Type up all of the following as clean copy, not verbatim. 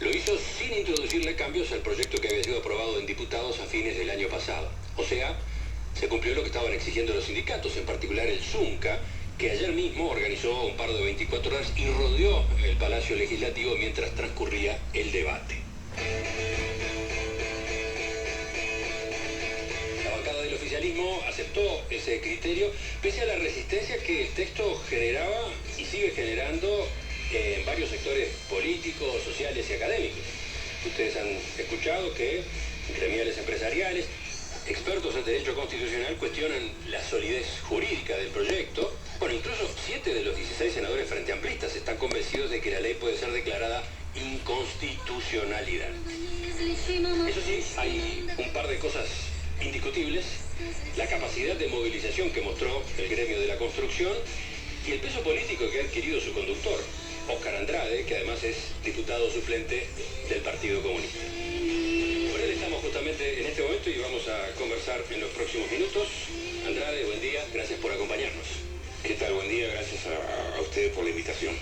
Lo hizo sin introducirle cambios al proyecto que había sido aprobado en diputados a fines del año pasado. O sea, se cumplió lo que estaban exigiendo los sindicatos, en particular el Zunca, que ayer mismo organizó un paro de 24 horas y rodeó el Palacio Legislativo mientras transcurría el debate. La bancada del oficialismo aceptó ese criterio, pese a la resistencia que el texto generaba y sigue generando en varios sectores políticos, sociales y académicos. Ustedes han escuchado que gremiales empresariales, expertos en derecho constitucional cuestionan la solidez jurídica del proyecto. Bueno, incluso 7 de los 16 senadores frente amplistas están convencidos de que la ley puede ser declarada inconstitucionalidad. Eso sí, hay un par de cosas indiscutibles: la capacidad de movilización que mostró el gremio de la construcción y el peso político que ha adquirido su conductor, Óscar Andrade, que además es diputado suplente del Partido Comunista. Con él estamos justamente en este momento y vamos a conversar en los próximos minutos. Andrade, buen día, gracias por acompañarnos. ¿Qué tal? Buen día, gracias a ustedes por la invitación.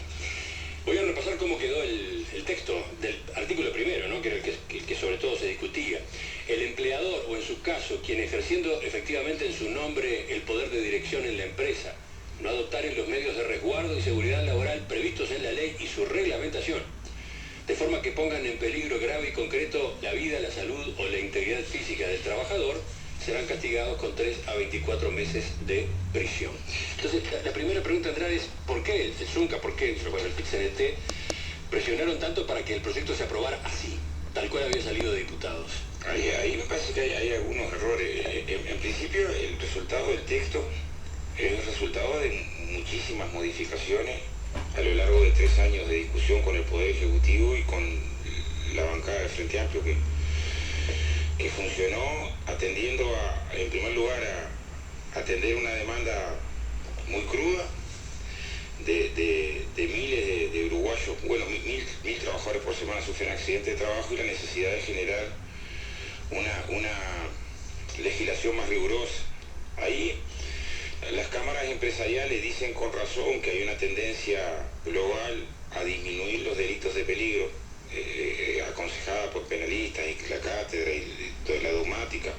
Voy a repasar cómo quedó el texto del artículo primero, ¿no? Que era el que sobre todo se discutía. El empleador, o en su caso, quien ejerciendo efectivamente en su nombre el poder de dirección en la empresa, no adoptaren los medios de resguardo y seguridad laboral previstos en la ley y su reglamentación, de forma que pongan en peligro grave y concreto la vida, la salud o la integridad física del trabajador, serán castigados con 3 a 24 meses de prisión. Entonces, la primera pregunta, Andrade, es ¿por qué el Zunca, por qué el PIT-CNT presionaron tanto para que el proyecto se aprobara así, tal cual había salido de diputados? Ahí me parece que hay algunos errores. En principio, el resultado del texto es el resultado de muchísimas modificaciones a lo largo de 3 años de discusión con el Poder Ejecutivo y con la bancada de Frente Amplio, que funcionó atendiendo en primer lugar, a atender una demanda muy cruda de miles de uruguayos. Bueno, mil trabajadores por semana sufren accidentes de trabajo, y la necesidad de generar una legislación más rigurosa. Ahí las cámaras empresariales dicen con razón que hay una tendencia global a disminuir los delitos de peligro, aconsejada por penalistas y la cátedra y toda la dogmática.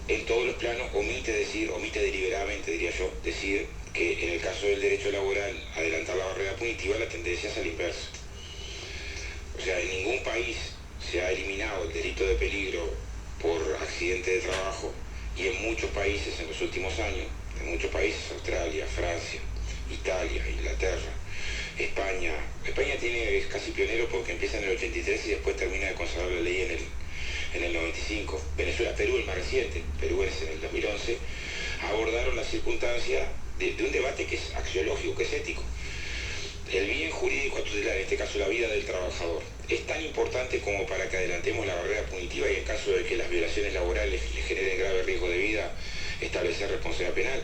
En todos los planos omite deliberadamente, diría yo, decir que en el caso del derecho laboral, adelantar la barrera punitiva, la tendencia es a la inversa. O sea, en ningún país se ha eliminado el delito de peligro por accidente de trabajo, y en muchos países en los últimos años, Australia, Francia, Italia, Inglaterra, España es casi pionero porque empieza en el 83 y después termina de consagrar la ley en el 95. Venezuela, Perú, el más reciente, Perú es en el 2011, abordaron la circunstancia de un debate que es axiológico, que es ético. El bien jurídico a tutelar, en este caso la vida del trabajador, es tan importante como para que adelantemos la barrera punitiva y, en caso de que las violaciones laborales le generen grave riesgo de vida, establecer responsabilidad penal.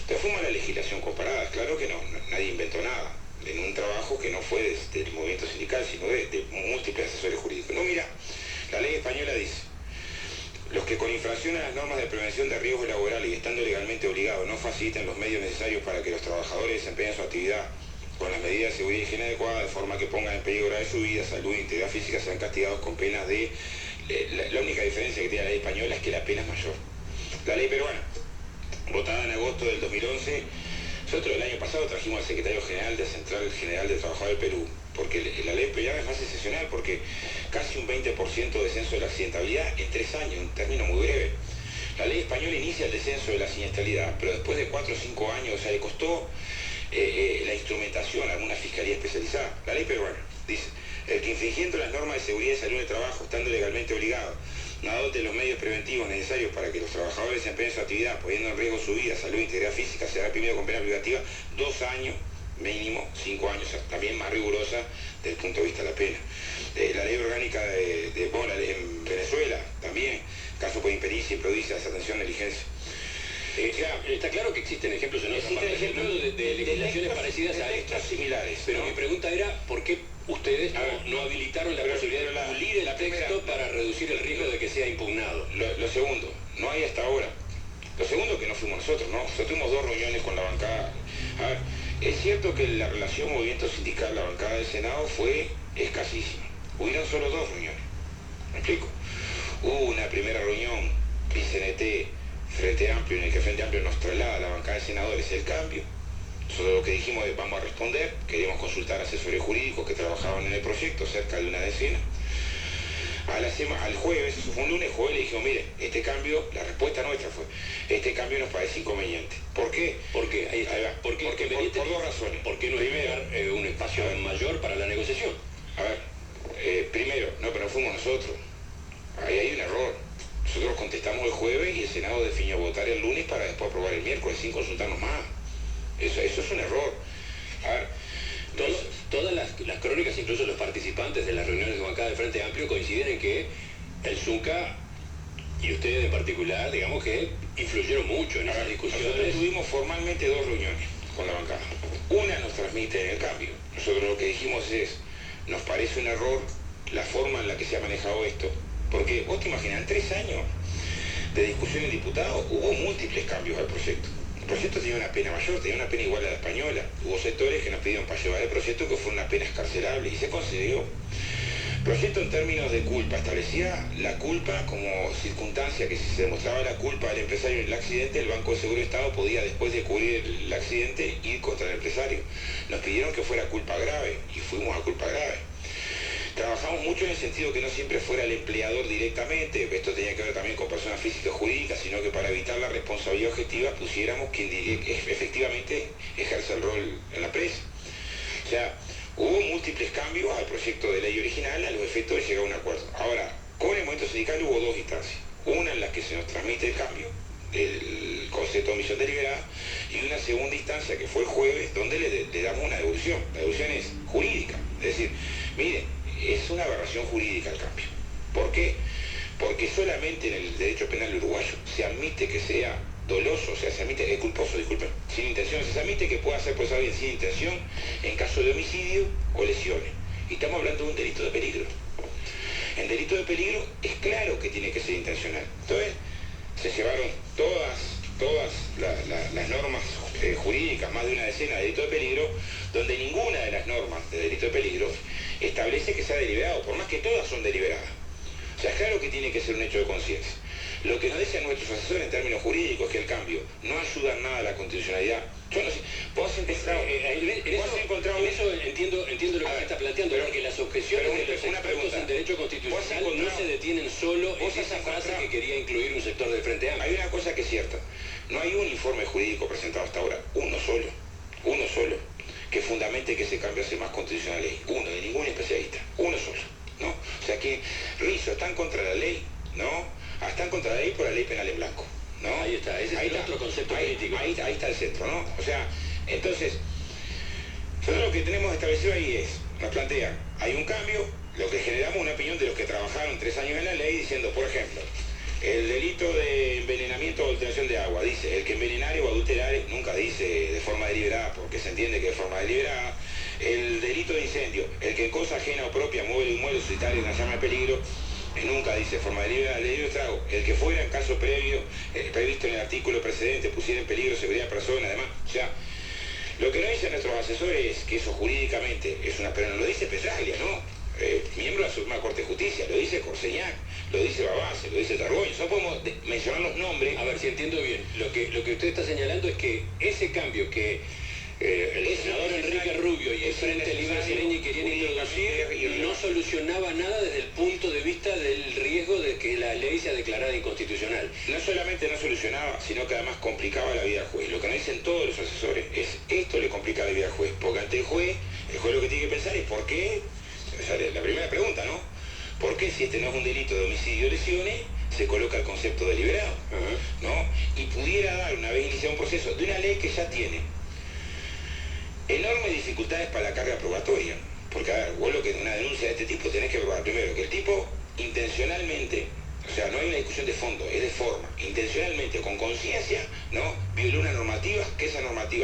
Entonces fuimos a la legislación comparada. Claro que no, nadie inventó nada en un trabajo que no fue del movimiento sindical, sino de múltiples asesores jurídicos. No, mira, la ley española dice: los que con infracción a las normas de prevención de riesgos laborales y estando legalmente obligados no faciliten los medios necesarios para que los trabajadores desempeñen su actividad con las medidas de seguridad y higiene adecuadas, de forma que pongan en peligro grave su vida, salud e integridad física, serán castigados con penas de... La única diferencia que tiene la ley española es que la pena es mayor. La ley peruana, votada en agosto del 2011, nosotros el año pasado trajimos al secretario general de Central General de Trabajadores del Perú, porque la ley peruana es más excepcional, porque casi un 20% de descenso de la accidentabilidad en 3 años, un término muy breve. La ley española inicia el descenso de la siniestralidad, pero después de 4 o 5 años, o sea, le costó la instrumentación a alguna fiscalía especializada. La ley peruana dice: el que, infringiendo las normas de seguridad y salud de trabajo, estando legalmente obligado, no adopte los medios preventivos necesarios para que los trabajadores desempeñen su actividad, poniendo en riesgo su vida, salud e integridad física, será reprimido con pena privativa 2 años, mínimo 5 años, o sea, también más rigurosa desde el punto de vista de la pena. La ley orgánica la ley en Venezuela, también, caso por impericia, imprudicias, desatención, negligencia. Está claro que existen ejemplos en otras partes del mundo de legislaciones parecidas a estas, similares. pero ¿no? mi pregunta era: ¿por qué ustedes no habilitaron la posibilidad de pulir el texto para reducir el riesgo de que sea impugnado? Lo segundo, no hay hasta ahora. Lo segundo, que no fuimos nosotros, ¿no? Nosotros tuvimos 2 reuniones con la bancada. A ver, es cierto que la relación movimiento sindical, la bancada del Senado, fue escasísima. hubieron solo 2 reuniones. ¿Me explico? Hubo una primera reunión, PCNT, Frente Amplio, en el que Frente Amplio nos traslada a la bancada de senadores el cambio. Nosotros lo que dijimos es, vamos a responder, queríamos consultar asesores jurídicos que trabajaban en el proyecto, cerca de una decena. Al jueves, eso fue un lunes, jueves le dijimos, mire, este cambio, la respuesta nuestra fue, este cambio nos parece inconveniente. ¿Por qué? ¿Por qué? Ahí va. ¿Por qué? Porque por 2 razones. ¿Por qué no dejar un espacio mayor para la negociación? A ver, primero, no, pero no fuimos nosotros. Ahí hay un error. Nosotros contestamos el jueves y el Senado definió votar el lunes para después aprobar el miércoles sin consultarnos más. Eso es un error. A ver, todas las crónicas, incluso los participantes de las reuniones de bancada de Frente Amplio, coinciden en que el Zunca y ustedes en particular, digamos que influyeron mucho en esas discusiones. Nosotros tuvimos formalmente 2 reuniones con la bancada. Una nos transmite en el cambio. Nosotros lo que dijimos es, nos parece un error la forma en la que se ha manejado esto. Porque vos te imaginas, en 3 años de discusión en diputados hubo múltiples cambios al proyecto. El proyecto tenía una pena mayor, tenía una pena igual a la española. Hubo sectores que nos pidieron para llevar el proyecto que fue una pena excarcelable y se concedió. El proyecto en términos de culpa establecía la culpa como circunstancia que si se demostraba la culpa del empresario en el accidente, el Banco de Seguro de Estado podía, después de cubrir el accidente, ir contra el empresario. Nos pidieron que fuera culpa grave y fuimos a culpa grave. Trabajamos mucho en el sentido que no siempre fuera el empleador directamente, esto tenía que ver también con personas físicas y jurídicas, sino que para evitar la responsabilidad objetiva pusiéramos quien efectivamente ejerce el rol en la empresa. O sea, hubo múltiples cambios al proyecto de ley original a los efectos de llegar a un acuerdo. Ahora, con el movimiento sindical hubo 2 instancias. Una en la que se nos transmite el cambio, el concepto de omisión deliberada, y una segunda instancia que fue el jueves, donde le damos una devolución. La devolución es jurídica, es decir, miren, es una aberración jurídica el cambio. ¿Por qué? Porque solamente en el derecho penal uruguayo se admite que sea doloso, o sea, se admite, culposo, disculpen, sin intención, se admite que pueda ser procesado bien sin intención en caso de homicidio o lesiones. Y estamos hablando de un delito de peligro. En delito de peligro es claro que tiene que ser intencional. Entonces, se llevaron todas las normas jurídicas, más de una decena de delito de peligro, donde ninguna de las normas de delito de peligro establece que sea deliberado, por más que todas son deliberadas. O sea, es claro que tiene que ser un hecho de conciencia. Lo que nos dicen nuestros asesores en términos jurídicos es que el cambio no ayuda en nada a la constitucionalidad. Yo no sé, vos has encontrado... En eso entiendo lo que usted está planteando, porque las objeciones de los expertos en derecho constitucional no se detienen solo en esa frase que quería incluir un sector del Frente Amplio. Hay una cosa que es cierta, no hay un informe jurídico presentado hasta ahora, uno solo, que fundamente que ese cambio hace más constitucional la ley, uno, de ningún especialista, uno solo, ¿no? O sea que Rizzo está en contra de la ley, ¿no? Están contra la ley por la ley penal en blanco, ¿no? Ahí está, ese es el otro concepto político. Ahí está el centro, ¿no? O sea, entonces, nosotros lo que tenemos establecido ahí es, nos plantean, hay un cambio, lo que generamos una opinión de los que trabajaron 3 años en la ley diciendo, por ejemplo, el delito de envenenamiento o adulteración de agua, dice, el que envenenare o adulterare, nunca dice de forma deliberada, porque se entiende que de forma deliberada. El delito de incendio, el que en cosa ajena o propia mueve el inmueble suscitare una llama de peligro, nunca dice de forma deliberada. El delito de estrago, el que fuera en caso previo, previsto en el artículo precedente, pusiera en peligro seguridad de persona, además. O sea, lo que nos dicen nuestros asesores es que eso jurídicamente es una... Pero no lo dice Petraglia, ¿no? Miembro de la Suprema Corte de Justicia, lo dice Corseñac, lo dice Babase, lo dice Targoño, no podemos mencionar los nombres. A ver si entiendo bien, lo que usted está señalando es que ese cambio que el senador Enrique Rubio y el Frente Libre Sereñi querían introducir no solucionaba nada desde el punto de vista del riesgo de que la ley sea declarada inconstitucional. No solamente no solucionaba, sino que además complicaba la vida al juez. Lo que nos dicen todos los asesores es, esto le complica la vida al juez, porque ante el juez lo que tiene que pensar es por qué, la primera pregunta, ¿no? ¿Por qué si este no es un delito de homicidio o lesiones, se coloca el concepto deliberado, ¿no? Y pudiera dar, una vez iniciado un proceso, de una ley que ya tiene enormes dificultades para la carga probatoria. Porque, a ver, vos lo que en una denuncia de este tipo tenés que probar primero que el tipo intencionalmente, o sea, no hay una discusión de fondo, es de forma, intencionalmente, con conciencia, ¿no? Violó una normativa, que esa normativa